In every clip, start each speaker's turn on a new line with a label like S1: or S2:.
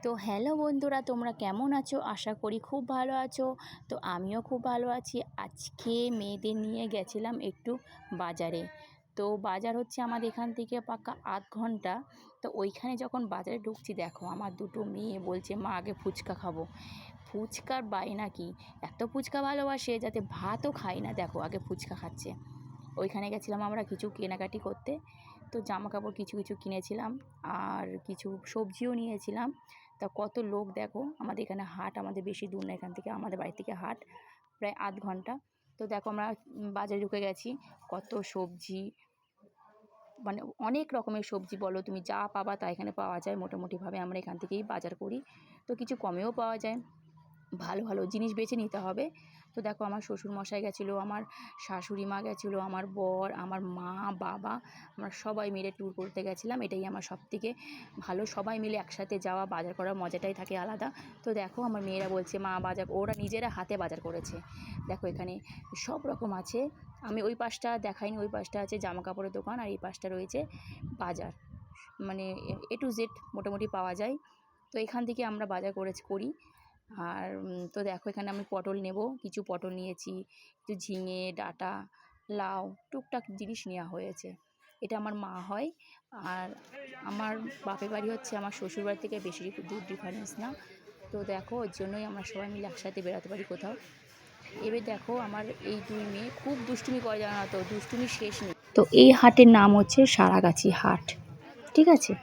S1: তো হ্যালো বন্ধুরা, তোমরা কেমন আছো? আশা করি খুব ভালো আছো। তো আমিও খুব ভালো আছি। আজকে মেয়েদের নিয়ে গেছিলাম একটু বাজারে। তো বাজার হচ্ছে আমাদের এখান থেকে পাক্কা আধ ঘন্টা। তো ওইখানে যখন বাজারে ঢুকছি, দেখো আমার দুটো মেয়ে বলছে মা আগে ফুচকা খাবো। ফুচকার বায়না কি! এত ফুচকা ভালোবাসে যাতে ভাতও খায় না, দেখো আগে ফুচকা খাচ্ছে। ওইখানে গেছিলাম আমরা কিছু কেনাকাটি করতে। তো জামা কাপড় কিছু কিছু কিনেছিলাম, আর কিছু সবজিও নিয়েছিলাম। তা কত লোক দেখো, আমাদের এখানে হাট, আমাদের বেশি দূর না এখান থেকে, আমাদের বাড়ি থেকে হাট প্রায় আধ ঘন্টা। তো দেখো আমরা বাজারে ঢুকে গেছি। কত সবজি, মানে অনেক রকমের সবজি বলো, তুমি যা পাবা তা এখানে পাওয়া যায়। মোটামুটিভাবে আমরা এখান থেকেই বাজার করি, তো কিছু কমেও পাওয়া যায়। ভালো ভালো জিনিস বেছে নিতে হবে। তো দেখো আমার শ্বশুরমশাই গেছিলো, আমার শাশুড়ি মা গেছিলো, আমার বর, আমার মা, বাবা, আমরা সবাই মিলে ট্যুর করতে গেছিলাম। এটাই আমার সবথেকে ভালো, সবাই মিলে একসাথে যাওয়া, বাজার করার মজাটাই থাকে আলাদা। তো দেখো আমার মেয়েরা বলছে মা বাজার, ওরা নিজেরা হাতে বাজার করেছে। দেখো এখানে সব রকম আছে। আমি ওই পাশটা দেখাইনি, ওই পাশটা আছে জামা কাপড়ের দোকান, আর এই পাশটা রয়েছে বাজার, মানে এ টু জেড মোটামুটি পাওয়া যায়। তো এখান থেকে আমরা বাজার করি। আর তো দেখো এখানে আমি পটল নেব, কিছু পটল নিয়েছি, কিছু ঝিঙে, ডাঁটা, লাউ, টুকটাক জিনিস নেওয়া হয়েছে। এটা আমার মা হয়। আর আমার বাপের বাড়ি হচ্ছে আমার শ্বশুরবাড়ি থেকে বেশি দূর ডিফারেন্স না। তো দেখো ওর জন্যই আমরা সবাই মিলে একসাথে বেড়াতে পারি কোথাও। এবার দেখো আমার এই দুই মেয়ে খুব দুষ্টুমি করে, জানো না তো, দুষ্টুমি শেষ নেই। তো এই হাটের নাম হচ্ছে সারাগাছি হাট, ঠিক আছে?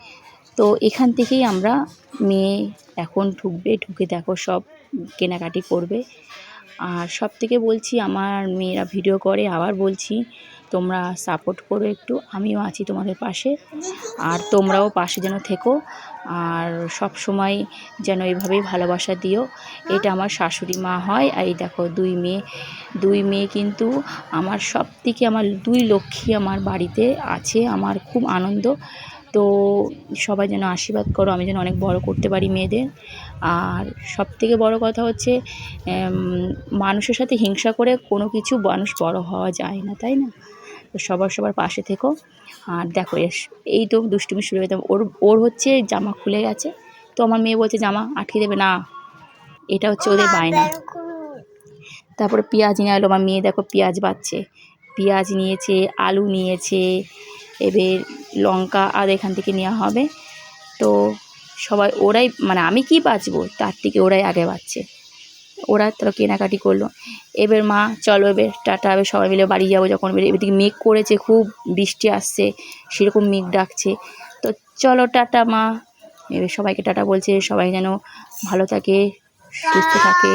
S1: তো এখান থেকেই আমরা, মেয়ে এখন ঢুকবে, ঢুকে দেখো সব কেনাকাটি করবে। আর সব থেকে বলছি, আমার মেয়েরা ভিডিও করে, আবার বলছি তোমরা সাপোর্ট করো একটু, আমিও আছি তোমাদের পাশে, আর তোমরাও পাশে যেন থেকো, আর সব সময় যেন এইভাবেই ভালোবাসা দিও। এটা আমার শাশুড়ি মা হয়। আর এই দেখো দুই মেয়ে কিন্তু আমার সব থেকে, আমার দুই লক্ষ্মী আমার বাড়িতে আছে, আমার খুব আনন্দ। তো সবাই যেন আশীর্বাদ করো, আমি যেন অনেক বড় করতে পারি মেয়েদের। আর সবথেকে বড় কথা হচ্ছে, মানুষের সাথে হিংসা করে কোনো কিছু মানুষ বড় হওয়া যায় না, তাই না? তো সবার পাশে থেকো। আর দেখো এই তো দুষ্টুমি শুরু হয়ে, ওর ওর হচ্ছে জামা খুলে গেছে। তো আমার মেয়ে বলছে জামা আটকে দেবে না, এটা হচ্ছে ওদের বায়না। তারপরে পেঁয়াজ নিয়ে এলো, আমার মেয়ে দেখো পেঁয়াজ বাচ্ছে, পেঁয়াজ নিয়েছে, আলু নিয়েছে, এবার লঙ্কা আর এখান থেকে নেওয়া হবে। তো সবাই ওরাই, মানে আমি কি বাঁচবো তার থেকে ওরাই আগে বাঁচছে। ওরা তো কেনাকাটি করলো। এবার মা চলো এবার টাটা, এবার সবাই মিলে বাড়ি যাবো। যখন এদিকে মেঘ করেছে, খুব বৃষ্টি আসছে, সেরকম মেঘ ডাকছে। তো চলো টাটা মা। এবার সবাইকে টাটা বলছে, সবাই যেন ভালো থাকে, সুস্থ থাকে।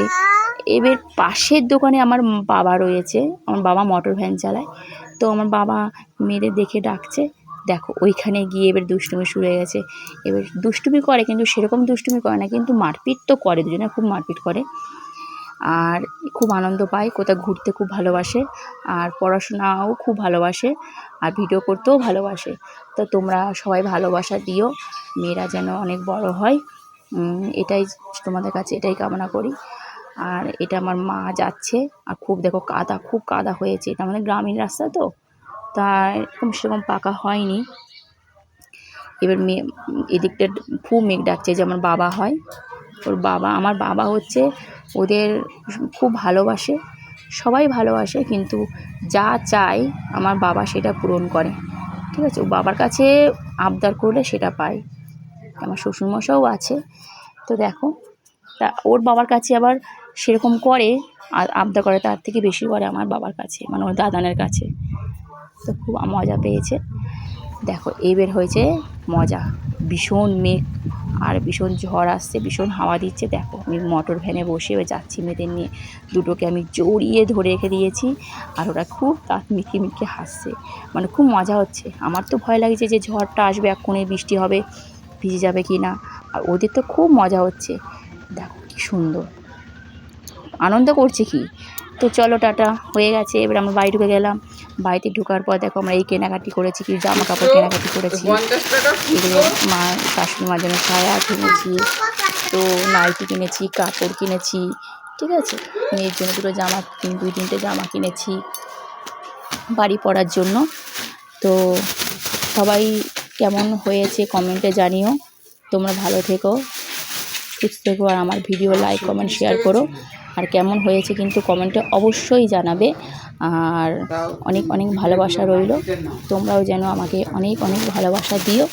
S1: এবার পাশের দোকানে আমার বাবা রয়েছে, আমার বাবা মোটর ভ্যান চালায়। তো আমার বাবা মেয়েদের দেখে ডাকছে। দেখো ওইখানে গিয়ে এবার দুষ্টুমি শুরু হয়ে গেছে। এবার দুষ্টুমি করে, কিন্তু সেরকম দুষ্টুমি করে না, কিন্তু মারপিট তো করে, দুজনে খুব মারপিট করে। আর খুব আনন্দ পায়, কোথাও ঘুরতে খুব ভালোবাসে, আর পড়াশোনাও খুব ভালোবাসে, আর ভিডিও করতেও ভালোবাসে। তো তোমরা সবাই ভালোবাসা দিও, মেয়েরা যেন অনেক বড় হয়, এটাই তোমাদের কাছে এটাই কামনা করি। আর এটা আমার মা যাচ্ছে, আর খুব দেখো কাদা, খুব কাদা হয়েছে, এটা আমাদের গ্রামীণ রাস্তা তো, তা এরকম সেরকম পাকা হয়নি। এবার এদিকটা খুব মেঘ ডাকছে, যে আমার বাবা হয়, আমার বাবা হচ্ছে ওদের খুব ভালোবাসে, সবাই ভালোবাসে, কিন্তু যা চায় আমার বাবা সেটা পূরণ করে, ঠিক আছে? ও বাবার কাছে আবদার করলে সেটা পায়। আমার শ্বশুরমশাইও আছে। তো দেখো, তা ওর বাবার কাছে আবার সেরকম করে, আর আবদার করে তার থেকে বেশি করে আমার বাবার কাছে, মানে ওর দাদানের কাছে। তো খুব মজা পেয়েছে। দেখো এবার হয়েছে মজা, ভীষণ মেঘ আর ভীষণ ঝড় আসছে, ভীষণ হাওয়া দিচ্ছে। দেখো আমি মোটর ভ্যানে বসে যাচ্ছি মেয়েদের নিয়ে, দুটোকে আমি জড়িয়ে ধরে রেখে দিয়েছি, আর ওরা খুব দাঁত মিটকে মিটকে হাসছে, মানে খুব মজা হচ্ছে। আমার তো ভয় লাগছে যে ঝড়টা আসবে, এক্ষুনি বৃষ্টি হবে, ভিজে যাবে কি না, আর ওদের তো খুব মজা হচ্ছে। দেখো কি সুন্দর আনন্দ করছে কি। তো চলো টাটা, হয়ে গেছে। এবার আমরা বাড়ি ঢুকে গেলাম। বাড়িতে ঢোকার পর দেখো আমরা এই কেনাকাটি করেছি, কি জামা কাপড় কেনাকাটি করেছি, এগুলো মা শাশুড়ি মার জন্য সায়া কিনেছি, তো নাইটি কিনেছি, কাপড় কিনেছি, ঠিক আছে? মেয়ের জন্য দুই তিনটে জামা কিনেছি বাড়ি পরার জন্য। তো সবাই কেমন হয়েছে কমেন্টে জানিও। তোমরা ভালো থেকো, সুস্থ থেকো, আর আমার ভিডিও লাইক কমেন্ট শেয়ার করো। আর কেমন হয়েছে কিন্তু কমেন্টে অবশ্যই জানাবে। আর অনেক অনেক ভালোবাসা রইল, তোমরাও যেন আমাকে অনেক অনেক ভালোবাসা দিও।